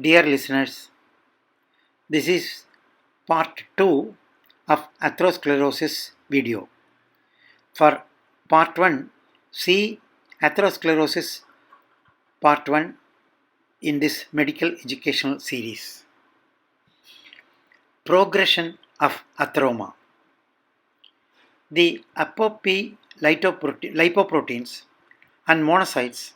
Dear listeners, this is part 2 of atherosclerosis video. For part 1, see atherosclerosis part 1 in this medical educational series. Progression of atheroma. The lipoproteins and monocytes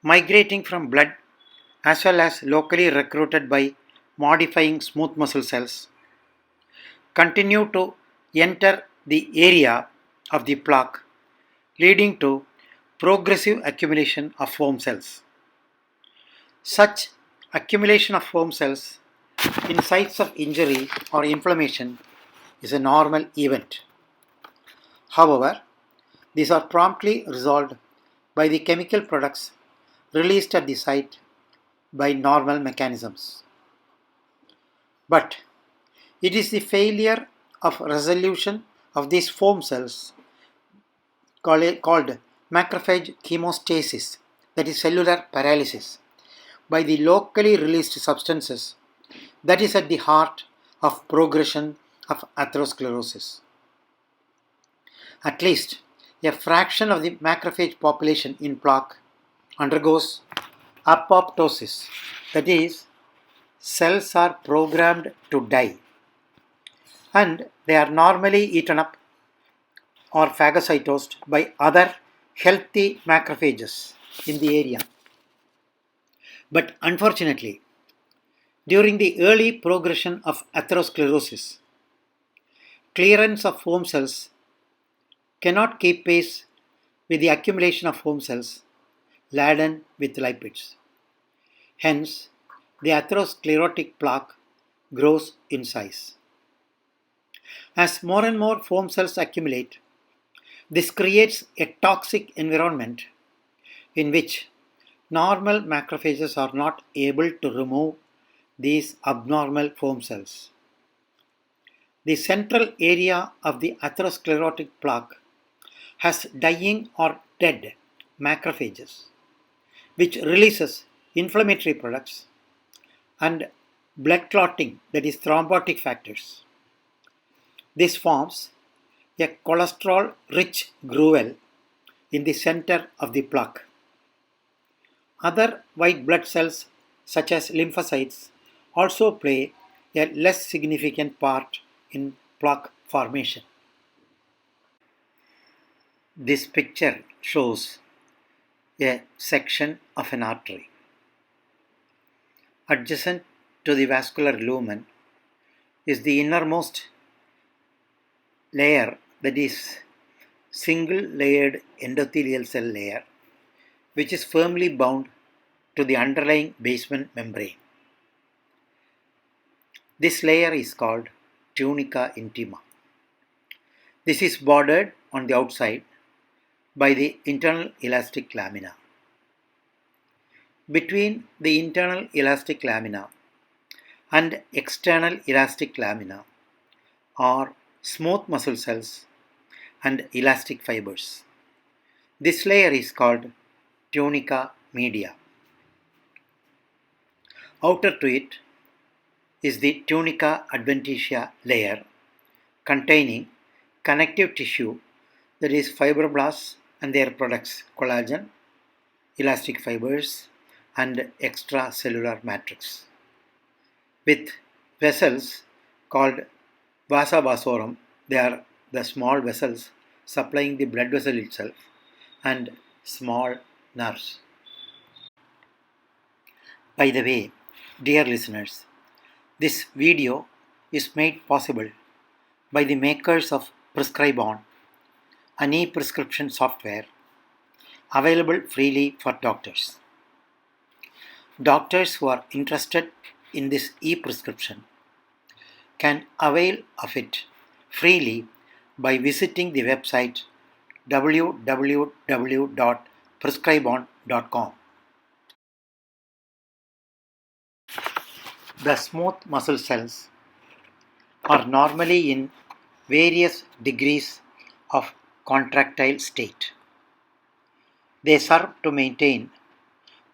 migrating from blood as well as locally recruited by modifying smooth muscle cells continue to enter the area of the plaque, leading to progressive accumulation of foam cells. Such accumulation of foam cells in sites of injury or inflammation is a normal event. However, these are promptly resolved by the chemical products released at the site by normal mechanisms. But it is the failure of resolution of these foam cells called macrophage chemostasis, that is cellular paralysis, by the locally released substances that is at the heart of progression of atherosclerosis. At least a fraction of the macrophage population in plaque undergoes apoptosis, that is, cells are programmed to die and they are normally eaten up or phagocytosed by other healthy macrophages in the area. But unfortunately, during the early progression of atherosclerosis, clearance of foam cells cannot keep pace with the accumulation of foam cells laden with lipids. Hence, the atherosclerotic plaque grows in size. As more and more foam cells accumulate, this creates a toxic environment in which normal macrophages are not able to remove these abnormal foam cells. The central area of the atherosclerotic plaque has dying or dead macrophages, which releases inflammatory products and blood clotting, that is thrombotic factors. This forms a cholesterol-rich groove in the center of the plaque. Other white blood cells such as lymphocytes also play a less significant part in plaque formation. This picture shows a section of an artery. Adjacent to the vascular lumen is the innermost layer, that is single layered endothelial cell layer, which is firmly bound to the underlying basement membrane. This layer is called tunica intima. This is bordered on the outside by the internal elastic lamina. Between the internal elastic lamina and external elastic lamina are smooth muscle cells and elastic fibers. This layer is called tunica media. Outer to it is the tunica adventitia layer containing connective tissue, that is fibroblasts and their products collagen, elastic fibers and extracellular matrix, with vessels called vasa vasorum. They are the small vessels supplying the blood vessel itself, and small nerves. By the way, dear listeners, this video is made possible by the makers of Prescribon, an e-prescription software available freely for doctors. Doctors who are interested in this e-prescription can avail of it freely by visiting the website www.prescribon.com. The smooth muscle cells are normally in various degrees of contractile state. They serve to maintain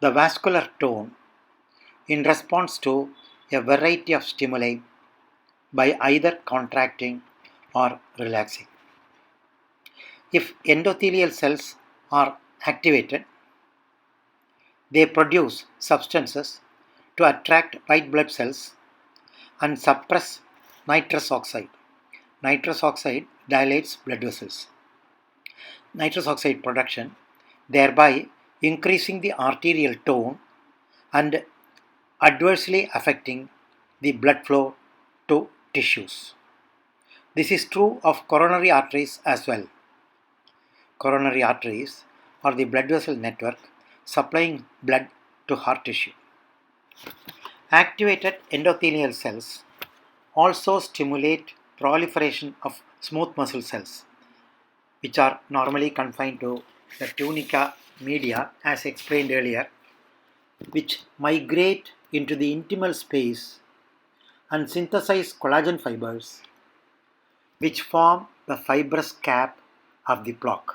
the vascular tone in response to a variety of stimuli by either contracting or relaxing. If endothelial cells are activated, they produce substances to attract white blood cells and suppress nitrous oxide. Nitrous oxide dilates blood vessels. Nitrous oxide production, thereby increasing the arterial tone and adversely affecting the blood flow to tissues. This is true of coronary arteries as well. Coronary arteries are the blood vessel network supplying blood to heart tissue. Activated endothelial cells also stimulate proliferation of smooth muscle cells, which are normally confined to the tunica media as explained earlier, which migrate into the intimal space and synthesize collagen fibers, which form the fibrous cap of the plaque.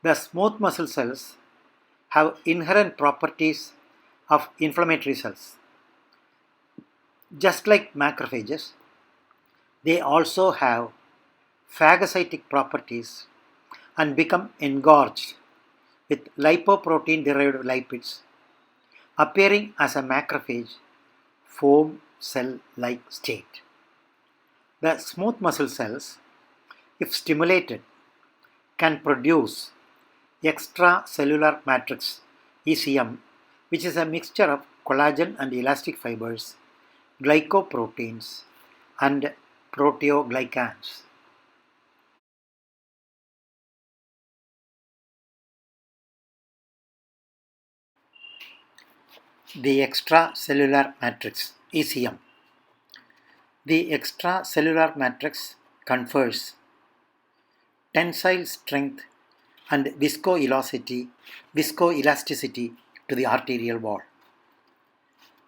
The smooth muscle cells have inherent properties of inflammatory cells. Just like macrophages, they also have phagocytic properties and become engorged with lipoprotein derived lipids appearing as a macrophage foam cell like state. The smooth muscle cells, if stimulated, can produce extracellular matrix ECM, which is a mixture of collagen and elastic fibers, glycoproteins, and proteoglycans. The extracellular matrix ECM. The extracellular matrix confers tensile strength and viscoelasticity to the arterial wall.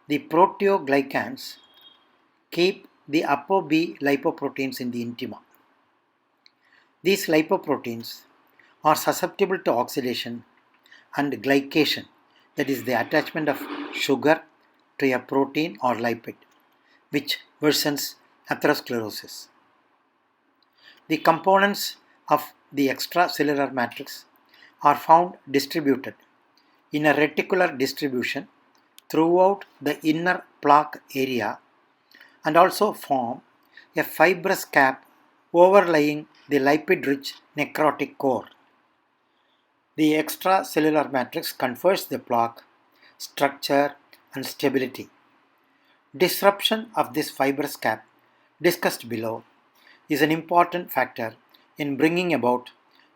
The proteoglycans keep the ApoB lipoproteins in the intima. These lipoproteins are susceptible to oxidation and glycation, that is the attachment of sugar to a protein or lipid, which worsens atherosclerosis. The components of the extracellular matrix are found distributed in a reticular distribution throughout the inner plaque area and also form a fibrous cap overlying the lipid-rich necrotic core. The extracellular matrix confers the plaque structure and stability. Disruption of this fibrous cap, discussed below, is an important factor in bringing about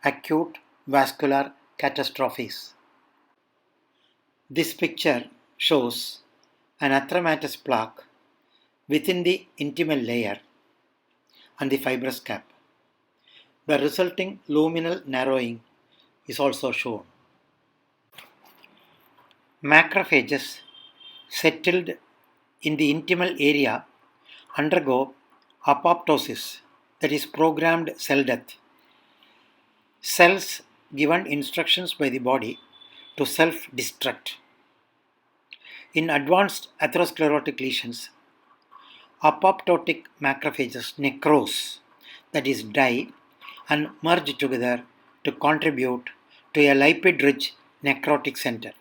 acute vascular catastrophes. This picture shows an atheromatous plaque within the intimal layer and the fibrous cap. The resulting luminal narrowing is also shown. Macrophages settled in the intimal area undergo apoptosis, that is programmed cell death. Cells given instructions by the body to self-destruct. In advanced atherosclerotic lesions, apoptotic macrophages necrose, that is die, and merge together to contribute to a lipid-rich necrotic center.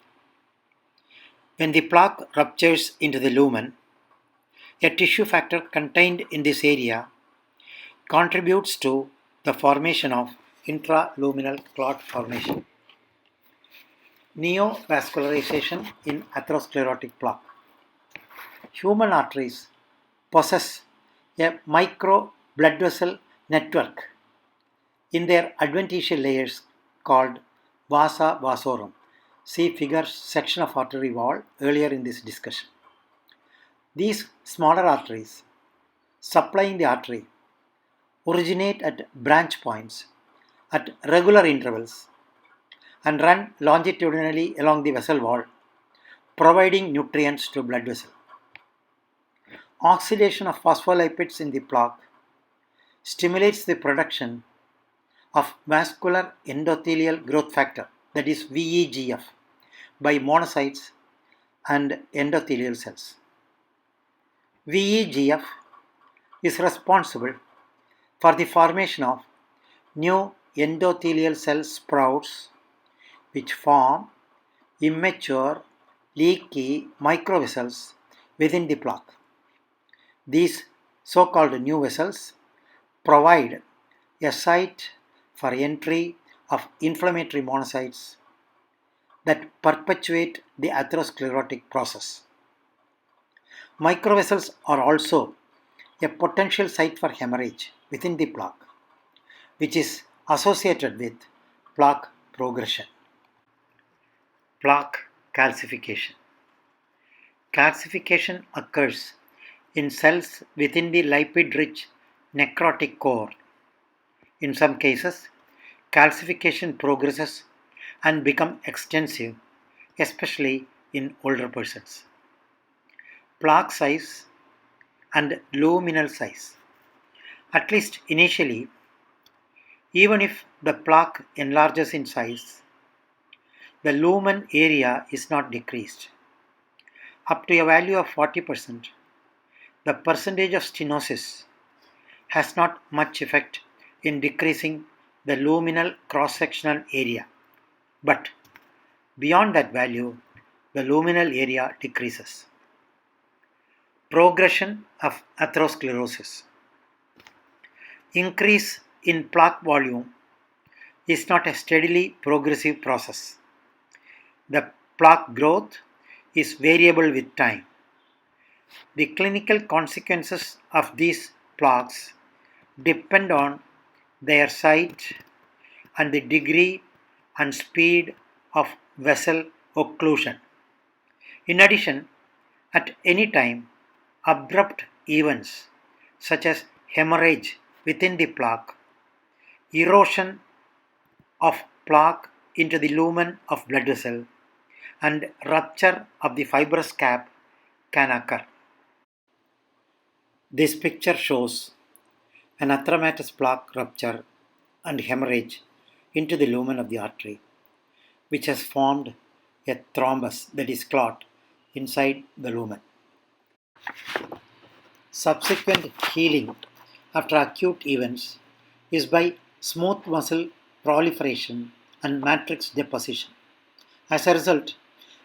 When the plaque ruptures into the lumen, a tissue factor contained in this area contributes to the formation of intraluminal clot formation. Neovascularization in atherosclerotic plaque. Human arteries possess a micro blood vessel network in their adventitial layers called vasa vasorum. See figure section of artery wall earlier in this discussion. These smaller arteries supplying the artery originate at branch points at regular intervals and run longitudinally along the vessel wall, providing nutrients to blood vessel. Oxidation of phospholipids in the plaque stimulates the production of vascular endothelial growth factor, that is VEGF, by monocytes and endothelial cells. VEGF is responsible for the formation of new endothelial cell sprouts which form immature leaky microvessels within the plaque. These so-called new vessels provide a site for entry of inflammatory monocytes that perpetuate the atherosclerotic process. Microvessels are also a potential site for hemorrhage within the plaque, which is associated with plaque progression. Plaque calcification. Calcification occurs in cells within the lipid-rich necrotic core. In some cases, calcification progresses and becomes extensive, especially in older persons. Plaque size and luminal size. At least initially, even if the plaque enlarges in size, the lumen area is not decreased. Up to a value of 40%, the percentage of stenosis has not much effect in decreasing the luminal cross-sectional area, but beyond that value, the luminal area decreases. Progression of atherosclerosis. Increase in plaque volume is not a steadily progressive process. The plaque growth is variable with time. The clinical consequences of these plaques depend on their site and the degree and speed of vessel occlusion. In addition, at any time, abrupt events such as hemorrhage within the plaque, erosion of plaque into the lumen of blood vessel, and rupture of the fibrous cap can occur. This picture shows an atheromatous plaque rupture and hemorrhage into the lumen of the artery, which has formed a thrombus, that is clot, inside the lumen. Subsequent healing after acute events is by smooth muscle proliferation and matrix deposition. As a result,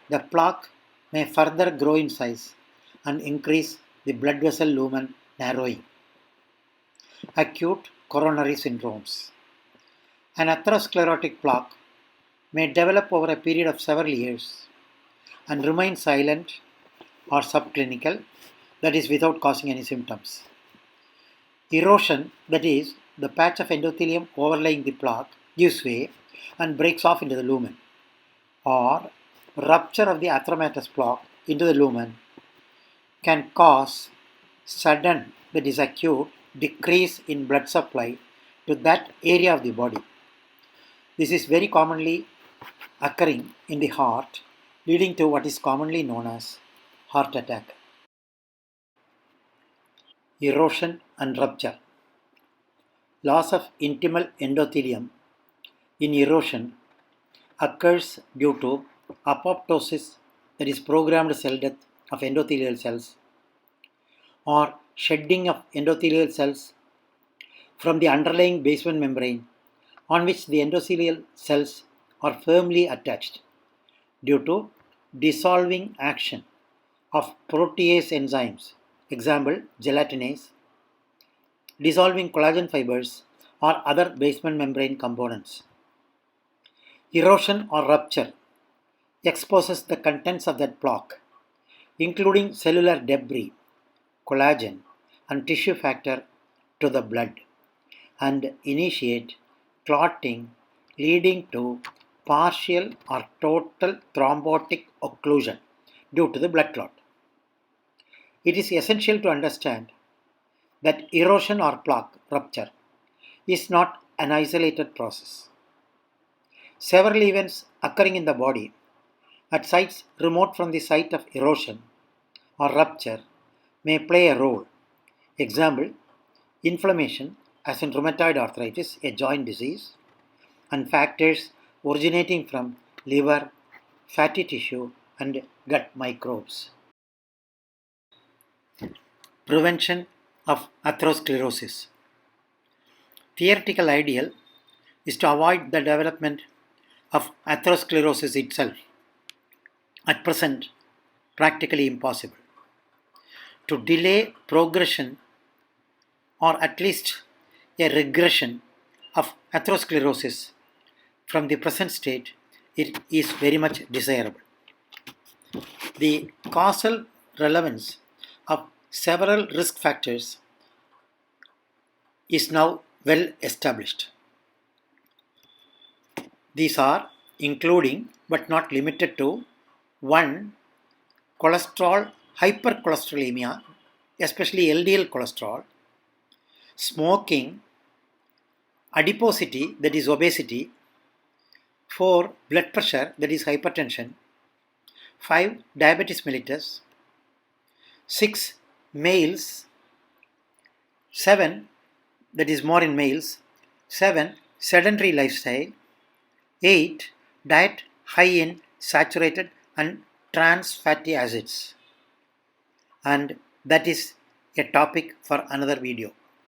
the plaque may further grow in size and increase the blood vessel lumen narrowing. Acute coronary syndromes. An atherosclerotic plaque may develop over a period of several years and remain silent or subclinical, that is, without causing any symptoms. Erosion, that is, the patch of endothelium overlaying the plaque, gives way and breaks off into the lumen, or rupture of the atheromatous plaque into the lumen can cause sudden, that is acute, decrease in blood supply to that area of the body. This is very commonly occurring in the heart, leading to what is commonly known as heart attack. Erosion and rupture. Loss of intimal endothelium in erosion occurs due to apoptosis, that is programmed cell death of endothelial cells, or shedding of endothelial cells from the underlying basement membrane on which the endothelial cells are firmly attached due to dissolving action of protease enzymes, example gelatinase, dissolving collagen fibers or other basement membrane components. Erosion or rupture exposes the contents of that plaque, including cellular debris, collagen, and tissue factor, to the blood and initiate clotting, leading to partial or total thrombotic occlusion due to the blood clot. It is essential to understand that erosion or plaque rupture is not an isolated process. Several events occurring in the body at sites remote from the site of erosion or rupture may play a role. Example, inflammation, as in rheumatoid arthritis, a joint disease, and factors originating from liver, fatty tissue, and gut microbes. Prevention of atherosclerosis. Theoretical ideal is to avoid the development of atherosclerosis itself. At present, practically impossible. To delay progression or at least a regression of atherosclerosis from the present state, it is very much desirable. The causal relevance of several risk factors is now well established. These are including but not limited to 1. Cholesterol hypercholesterolemia, especially LDL cholesterol, smoking, adiposity, that is obesity, 4. Blood pressure, that is hypertension, 5. Diabetes mellitus, 6. Males, 7. That is more in males, 7. Sedentary lifestyle, 8. Diet high in saturated and trans fatty acids. And that is a topic for another video.